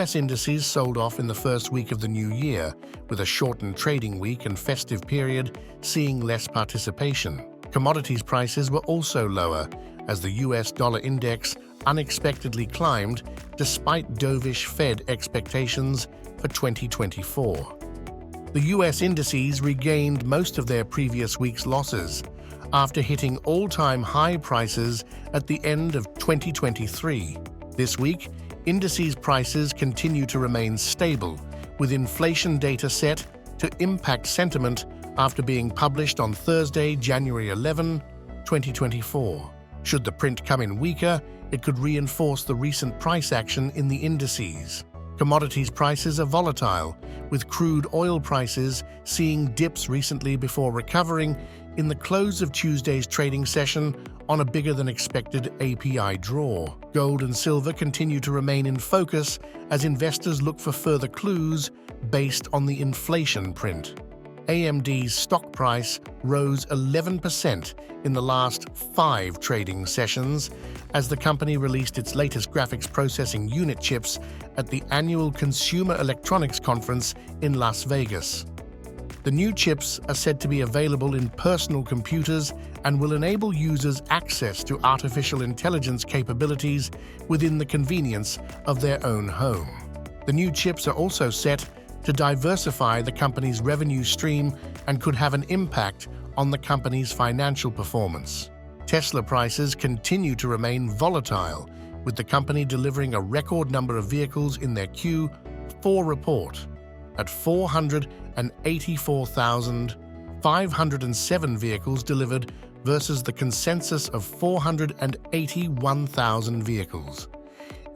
US indices sold off in the first week of the new year, with a shortened trading week and festive period seeing less participation. Commodities prices were also lower, as the US dollar index unexpectedly climbed despite dovish Fed expectations for 2024. The US indices regained most of their previous week's losses after hitting all-time high prices at the end of 2023. This week, indices prices continue to remain stable, with inflation data set to impact sentiment after being published on Thursday, January 11, 2024. Should the print come in weaker, it could reinforce the recent price action in the indices. Commodities prices are volatile, with crude oil prices seeing dips recently before recovering in the close of Tuesday's trading session on a bigger-than-expected API draw. Gold and silver continue to remain in focus as investors look for further clues based on the inflation print. AMD's stock price rose 11% in the last 5 trading sessions as the company released its latest graphics processing unit chips at the annual Consumer Electronics Conference in Las Vegas. The new chips are said to be available in personal computers and will enable users access to artificial intelligence capabilities within the convenience of their own home. The new chips are also set to diversify the company's revenue stream and could have an impact on the company's financial performance. Tesla prices continue to remain volatile, with the company delivering a record number of vehicles in their Q4 report at 484,507 vehicles delivered versus the consensus of 481,000 vehicles.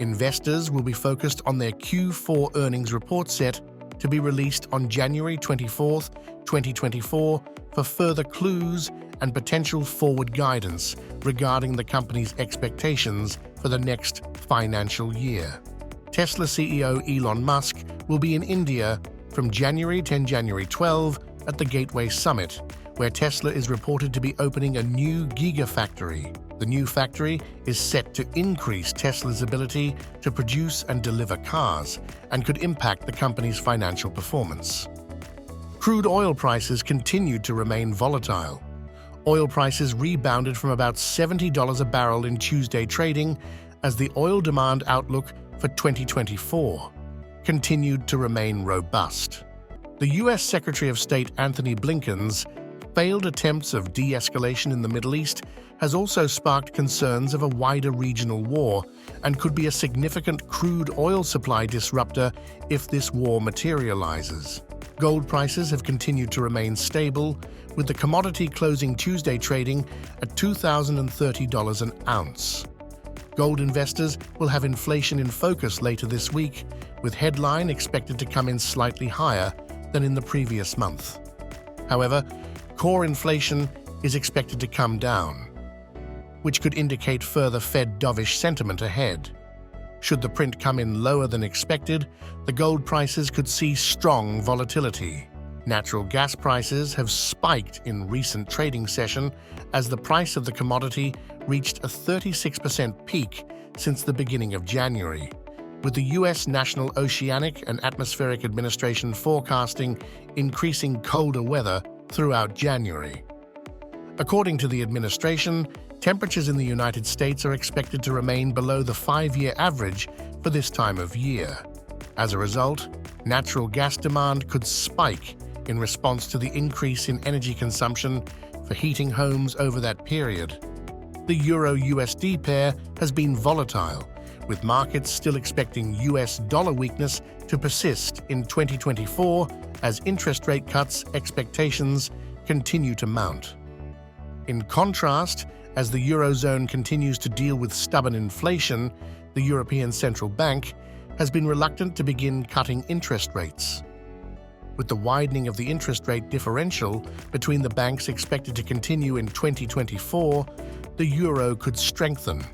Investors will be focused on their Q4 earnings report set to be released on January 24, 2024, for further clues and potential forward guidance regarding the company's expectations for the next financial year. Tesla CEO Elon Musk will be in India from January 10 to January 12 at the Gateway Summit, where Tesla is reported to be opening a new Gigafactory. The new factory is set to increase Tesla's ability to produce and deliver cars and could impact the company's financial performance. Crude oil prices continued to remain volatile. Oil prices rebounded from about $70 a barrel in Tuesday trading as the oil demand outlook for 2024 continued to remain robust. The U.S. Secretary of State Antony Blinken's failed attempts of de-escalation in the Middle East has also sparked concerns of a wider regional war and could be a significant crude oil supply disruptor if this war materializes. Gold prices have continued to remain stable, with the commodity closing Tuesday trading at $2,030 an ounce. Gold investors will have inflation in focus later this week, with headline expected to come in slightly higher than in the previous month. However, core inflation is expected to come down, which could indicate further Fed dovish sentiment ahead. Should the print come in lower than expected, the gold prices could see strong volatility. Natural gas prices have spiked in recent trading session as the price of the commodity reached a 36% peak since the beginning of January, with the U.S. National Oceanic and Atmospheric Administration forecasting increasing colder weather throughout January. According to the administration, temperatures in the United States are expected to remain below the 5-year average for this time of year. As a result, natural gas demand could spike in response to the increase in energy consumption for heating homes over that period. The Euro-USD pair has been volatile, with markets still expecting US dollar weakness to persist in 2024 as interest rate cuts expectations continue to mount. In contrast, as the Eurozone continues to deal with stubborn inflation, the European Central Bank has been reluctant to begin cutting interest rates. With the widening of the interest rate differential between the banks expected to continue in 2024, the euro could strengthen.